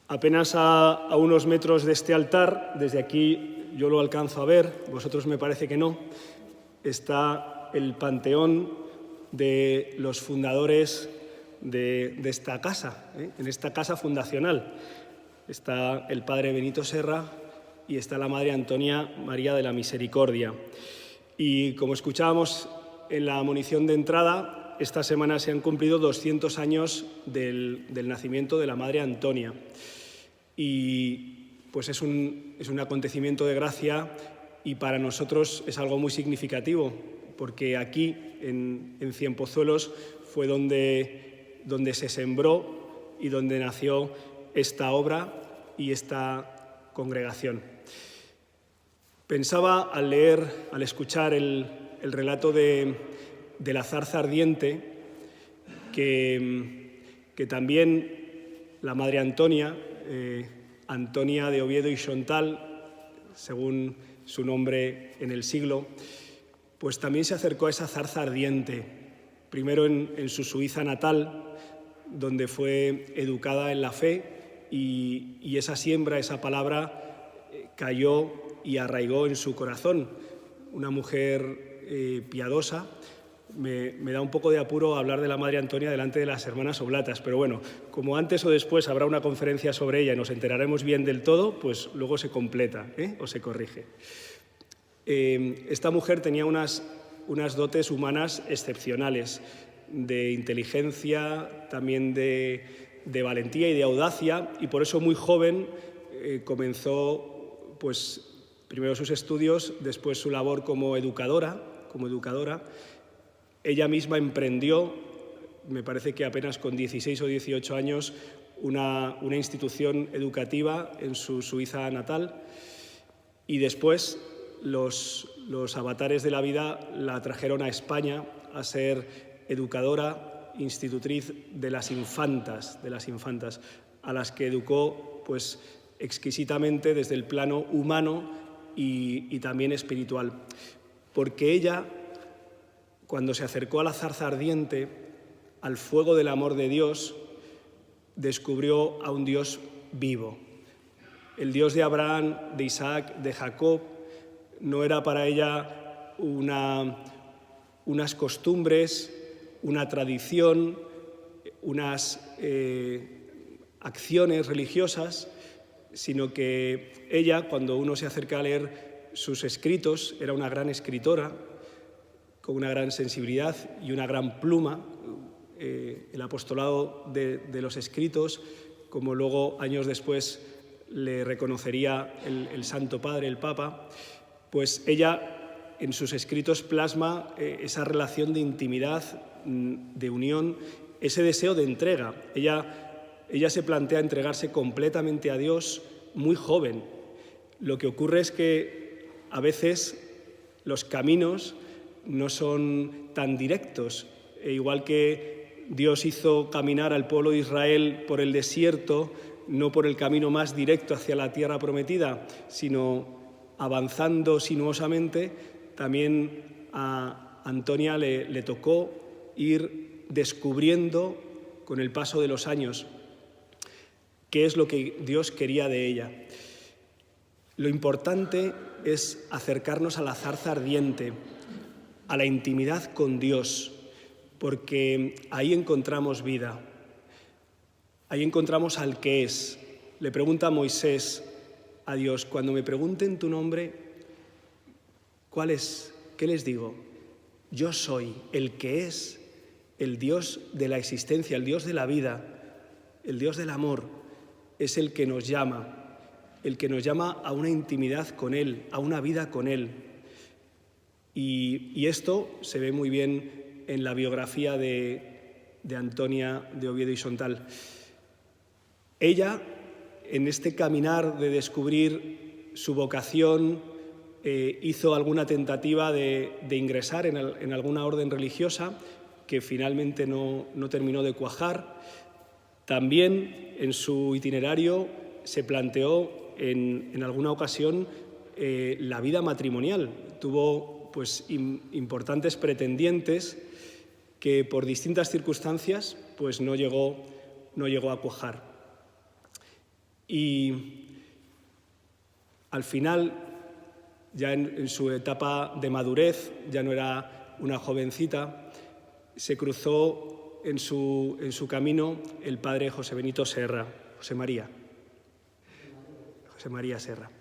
Apenas a unos metros de este altar, desde aquí yo lo alcanzo a ver, vosotros me parece que no, está el panteón de los fundadores de esta casa, en esta casa fundacional. Está el padre Benito Serra y está la madre Antonia María de la Misericordia. Y como escuchábamos en la monición de entrada, esta semana se han cumplido 200 años del nacimiento de la madre Antonia. Y pues es un acontecimiento de gracia y para nosotros es algo muy significativo, porque aquí, en Cienpozuelos, fue donde se sembró y donde nació esta obra y esta congregación. Pensaba al escuchar el relato de la zarza ardiente, que también la madre Antonia, Antonia de Oviedo y Xontal, según su nombre en el siglo, pues también se acercó a esa zarza ardiente, primero en su Suiza natal, donde fue educada en la fe y esa siembra, esa palabra, cayó y arraigó en su corazón. Una mujer piadosa. Me da un poco de apuro hablar de la Madre Antonia delante de las hermanas oblatas, pero bueno, como antes o después habrá una conferencia sobre ella y nos enteraremos bien del todo, pues luego se completa o se corrige. Esta mujer tenía unas dotes humanas excepcionales, de inteligencia, también de valentía y de audacia, y por eso muy joven comenzó pues, primero sus estudios, después su labor como educadora. Ella misma emprendió, me parece que apenas con 16 o 18 años, una institución educativa en su Suiza natal, y después los avatares de la vida la trajeron a España a ser educadora, institutriz de las infantas, a las que educó pues, exquisitamente desde el plano humano y también espiritual. Porque ella, cuando se acercó a la zarza ardiente, al fuego del amor de Dios, descubrió a un Dios vivo. El Dios de Abraham, de Isaac, de Jacob, no era para ella unas costumbres, una tradición, unas acciones religiosas, sino que ella, cuando uno se acerca a leer sus escritos, era una gran escritora, con una gran sensibilidad y una gran pluma. El apostolado de los escritos, como luego años después le reconocería el Santo Padre, el Papa, pues ella en sus escritos plasma esa relación de intimidad, de unión, ese deseo de entrega. Ella se plantea entregarse completamente a Dios muy joven. Lo que ocurre es que a veces los caminos no son tan directos. Igual que Dios hizo caminar al pueblo de Israel por el desierto, no por el camino más directo hacia la tierra prometida, sino avanzando sinuosamente, también a Antonia le tocó ir descubriendo con el paso de los años qué es lo que Dios quería de ella. Lo importante es acercarnos a la zarza ardiente, a la intimidad con Dios, porque ahí encontramos vida, ahí encontramos al que es. Le pregunta Moisés a Dios: cuando me pregunten tu nombre, ¿cuál es? ¿Qué les digo? Yo soy el que es, el Dios de la existencia, el Dios de la vida, el Dios del amor, es el que nos llama a una intimidad con Él, a una vida con Él. Y esto se ve muy bien en la biografía de Antonia de Oviedo y Xontal. Ella, en este caminar de descubrir su vocación, hizo alguna tentativa de ingresar en alguna orden religiosa que finalmente no terminó de cuajar. También en su itinerario se planteó en alguna ocasión la vida matrimonial. Tuvo pues, importantes pretendientes que por distintas circunstancias pues, no llegó a cuajar. Y al final, ya en su etapa de madurez, ya no era una jovencita, se cruzó en su camino el padre José Benito Serra, José María Serra,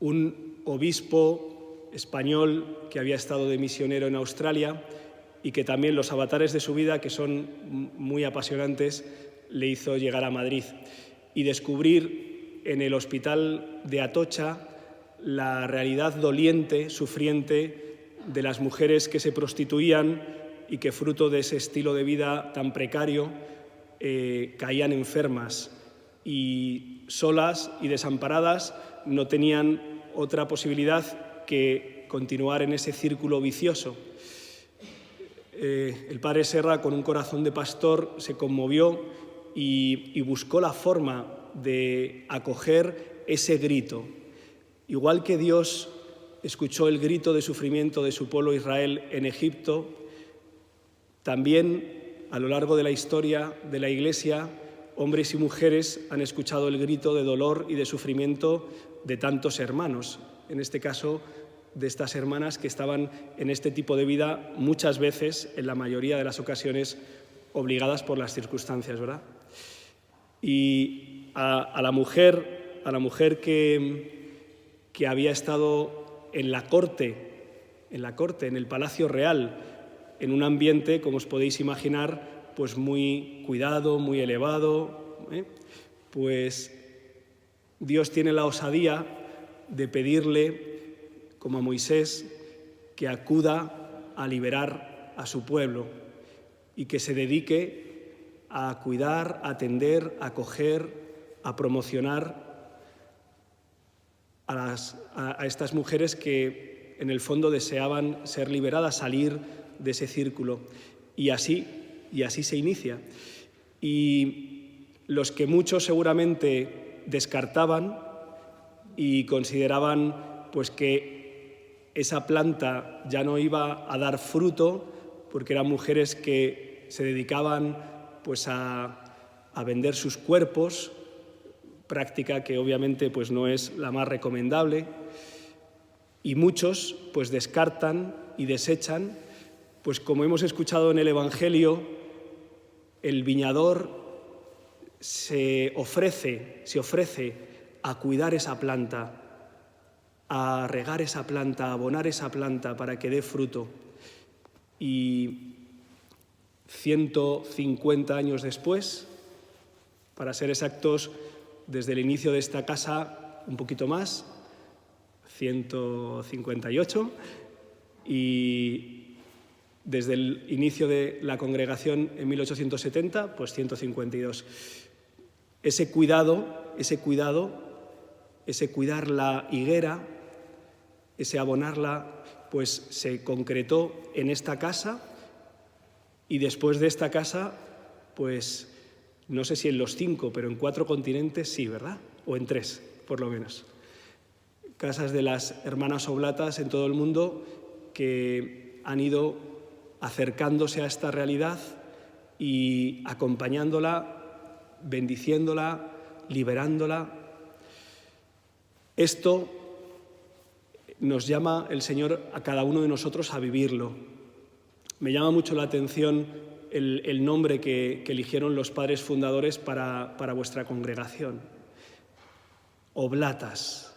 un obispo español que había estado de misionero en Australia y que también los avatares de su vida, que son muy apasionantes, le hizo llegar a Madrid y descubrir en el hospital de Atocha la realidad doliente, sufriente, de las mujeres que se prostituían y que, fruto de ese estilo de vida tan precario, caían enfermas y solas y desamparadas no tenían otra posibilidad que continuar en ese círculo vicioso. El padre Serra, con un corazón de pastor, se conmovió y buscó la forma de acoger ese grito. Igual que Dios escuchó el grito de sufrimiento de su pueblo Israel en Egipto, también a lo largo de la historia de la Iglesia, hombres y mujeres han escuchado el grito de dolor y de sufrimiento de tantos hermanos, en este caso de estas hermanas que estaban en este tipo de vida muchas veces, en la mayoría de las ocasiones, obligadas por las circunstancias, ¿verdad? Y a la mujer que había estado en la corte, en el Palacio Real, en un ambiente, como os podéis imaginar, pues muy cuidado, muy elevado, pues Dios tiene la osadía de pedirle, como a Moisés, que acuda a liberar a su pueblo y que se dedique a cuidar, a atender, a acoger, a promocionar a estas mujeres que en el fondo deseaban ser liberadas, salir de ese círculo. Y así se inicia. Y los que muchos seguramente descartaban y consideraban pues que esa planta ya no iba a dar fruto porque eran mujeres que se dedicaban pues a vender sus cuerpos, práctica que obviamente pues no es la más recomendable, y muchos pues descartan y desechan, pues como hemos escuchado en el Evangelio, el viñador se ofrece a cuidar esa planta, a regar esa planta, a abonar esa planta para que dé fruto. Y 150 años después, para ser exactos, desde el inicio de esta casa, un poquito más, 158, y desde el inicio de la congregación en 1870, pues 152. Ese cuidar la higuera, ese abonarla, pues se concretó en esta casa, y después de esta casa, pues no sé si en los 5, pero en 4 continentes sí, ¿verdad? O en 3, por lo menos. Casas de las hermanas oblatas en todo el mundo que han ido acercándose a esta realidad y acompañándola, bendiciéndola, liberándola. Esto nos llama el Señor a cada uno de nosotros a vivirlo. Me llama mucho la atención el nombre que eligieron los padres fundadores para vuestra congregación. Oblatas.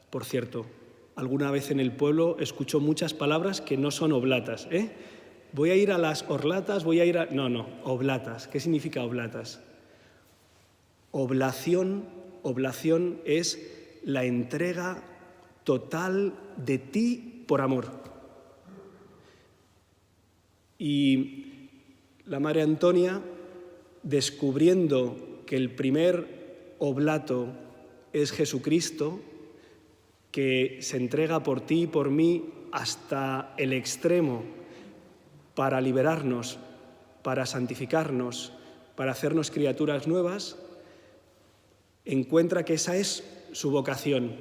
Por cierto, alguna vez en el pueblo escucho muchas palabras que no son oblatas, Voy a ir a las orlatas, No, oblatas. ¿Qué significa oblatas? Oblación es la entrega total de ti por amor. Y la Madre Antonia, descubriendo que el primer oblato es Jesucristo, que se entrega por ti y por mí hasta el extremo para liberarnos, para santificarnos, para hacernos criaturas nuevas, encuentra que esa es su vocación,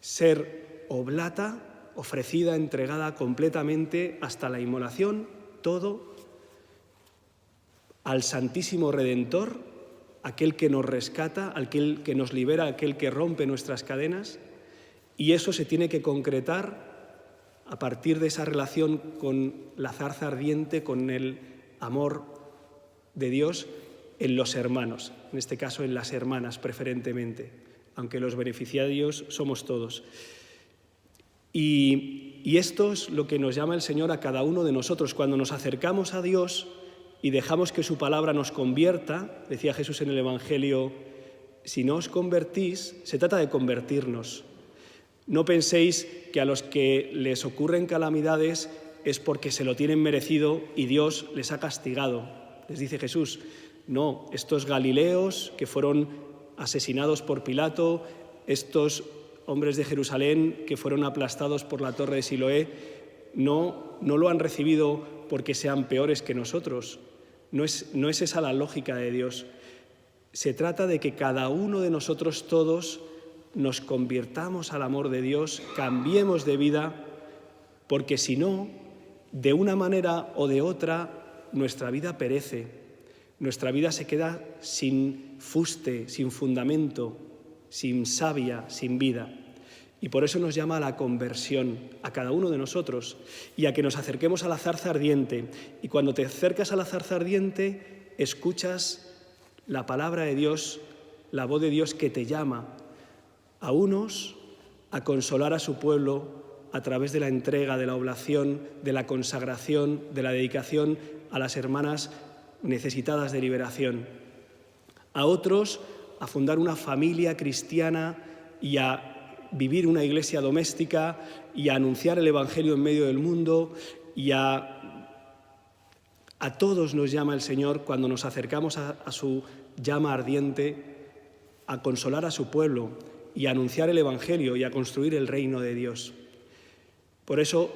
ser oblata, ofrecida, entregada completamente hasta la inmolación, todo al Santísimo Redentor, aquel que nos rescata, aquel que nos libera, aquel que rompe nuestras cadenas, y eso se tiene que concretar a partir de esa relación con la zarza ardiente, con el amor de Dios en los hermanos, en este caso en las hermanas preferentemente, aunque los beneficiarios somos todos. Y esto es lo que nos llama el Señor a cada uno de nosotros. Cuando nos acercamos a Dios y dejamos que su palabra nos convierta, decía Jesús en el Evangelio, si no os convertís, se trata de convertirnos. No penséis que a los que les ocurren calamidades es porque se lo tienen merecido y Dios les ha castigado. Les dice Jesús, no, estos galileos que fueron asesinados por Pilato, estos hombres de Jerusalén que fueron aplastados por la torre de Siloé, no lo han recibido porque sean peores que nosotros. No es esa la lógica de Dios. Se trata de que cada uno de nosotros todos nos convirtamos al amor de Dios, cambiemos de vida, porque si no, de una manera o de otra, nuestra vida perece, nuestra vida se queda sin fuste, sin fundamento, sin savia, sin vida. Y por eso nos llama a la conversión, a cada uno de nosotros, y a que nos acerquemos a la zarza ardiente. Y cuando te acercas a la zarza ardiente, escuchas la palabra de Dios, la voz de Dios que te llama a unos a consolar a su pueblo a través de la entrega, de la oblación, de la consagración, de la dedicación a las hermanas necesitadas de liberación. A otros a fundar una familia cristiana y a vivir una iglesia doméstica y a anunciar el Evangelio en medio del mundo, y a todos nos llama el Señor cuando nos acercamos a su llama ardiente a consolar a su pueblo y a anunciar el Evangelio y a construir el reino de Dios. Por eso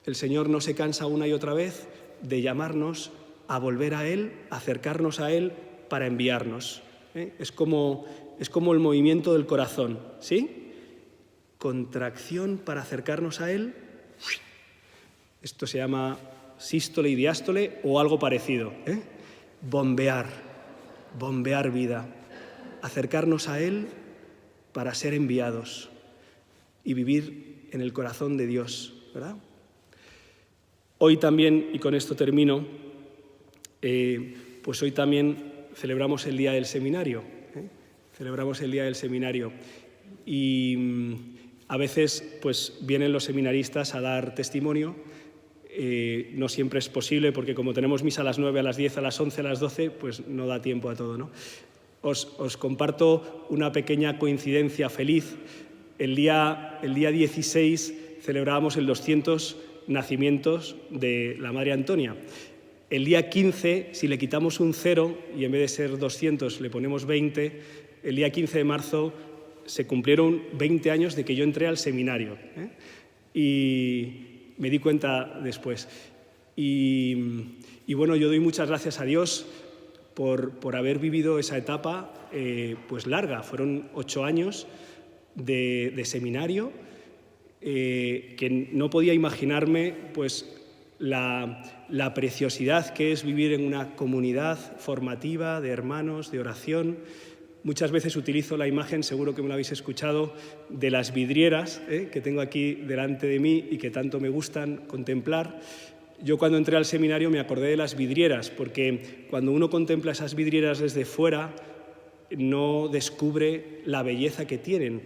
el Señor no se cansa una y otra vez de llamarnos a volver a Él, a acercarnos a Él para enviarnos. Es como el movimiento del corazón, ¿sí? Contracción para acercarnos a Él. Esto se llama sístole y diástole o algo parecido. Bombear vida. Acercarnos a Él para ser enviados y vivir en el corazón de Dios, ¿verdad? Hoy también, y con esto termino, pues hoy también celebramos el Día del Seminario. Celebramos el Día del Seminario. Y a veces pues vienen los seminaristas a dar testimonio. No siempre es posible porque como tenemos misa a las 9, a las 10, a las 11, a las 12, pues no da tiempo a todo, ¿no? Os comparto una pequeña coincidencia feliz. El día 16 celebrábamos el 200 nacimientos de la Madre Antonia. El día 15, si le quitamos un 0 y en vez de ser 200 le ponemos 20, el día 15 de marzo se cumplieron 20 años de que yo entré al seminario. Y me di cuenta después. Y bueno, yo doy muchas gracias a Dios por haber vivido esa etapa pues larga. Fueron 8 años de seminario que no podía imaginarme pues la preciosidad que es vivir en una comunidad formativa de hermanos, de oración. Muchas veces utilizo la imagen, seguro que me la habéis escuchado, de las vidrieras que tengo aquí delante de mí y que tanto me gustan contemplar. Yo cuando entré al seminario me acordé de las vidrieras, porque cuando uno contempla esas vidrieras desde fuera no descubre la belleza que tienen.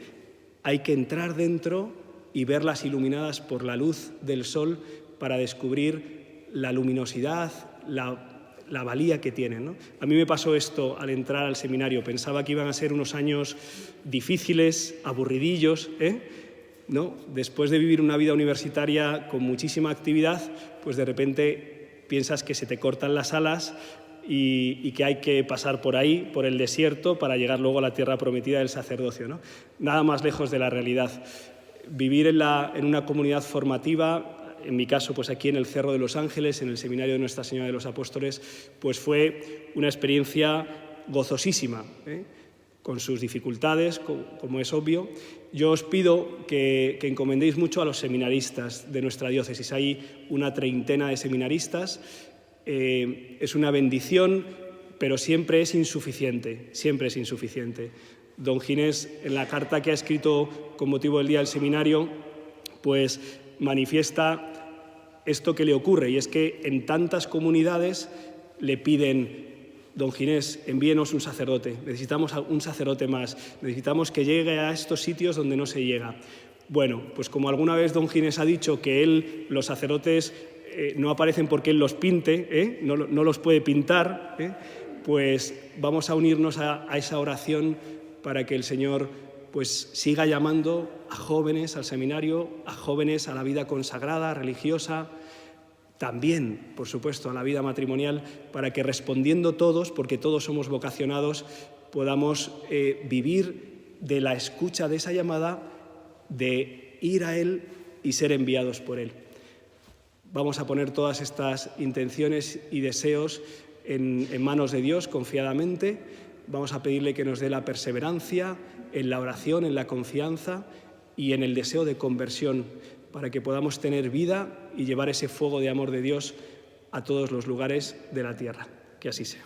Hay que entrar dentro y verlas iluminadas por la luz del sol para descubrir la luminosidad, la valía que tienen, ¿no? A mí me pasó esto al entrar al seminario. Pensaba que iban a ser unos años difíciles, aburridillos, ¿no? Después de vivir una vida universitaria con muchísima actividad, pues de repente piensas que se te cortan las alas y que hay que pasar por ahí, por el desierto, para llegar luego a la tierra prometida del sacerdocio, ¿no? Nada más lejos de la realidad. Vivir en una comunidad formativa, en mi caso, pues aquí en el Cerro de los Ángeles, en el Seminario de Nuestra Señora de los Apóstoles, pues fue una experiencia gozosísima, con sus dificultades, como es obvio. Yo os pido que encomendéis mucho a los seminaristas de nuestra diócesis. Hay una treintena de seminaristas es una bendición, pero siempre es insuficiente, siempre es insuficiente. Don Ginés, en la carta que ha escrito con motivo del Día del Seminario, pues manifiesta esto que le ocurre, y es que en tantas comunidades le piden: don Ginés, envíenos un sacerdote, necesitamos un sacerdote más, necesitamos que llegue a estos sitios donde no se llega. Bueno, pues como alguna vez don Ginés ha dicho que los sacerdotes no aparecen porque él los pinte, no los puede pintar, pues vamos a unirnos a esa oración para que el Señor pues siga llamando a jóvenes al seminario, a jóvenes a la vida consagrada, religiosa, también, por supuesto, a la vida matrimonial, para que respondiendo todos, porque todos somos vocacionados, podamos vivir de la escucha de esa llamada, de ir a Él y ser enviados por Él. Vamos a poner todas estas intenciones y deseos en manos de Dios confiadamente. Vamos a pedirle que nos dé la perseverancia en la oración, en la confianza y en el deseo de conversión, para que podamos tener vida y llevar ese fuego de amor de Dios a todos los lugares de la tierra. Que así sea.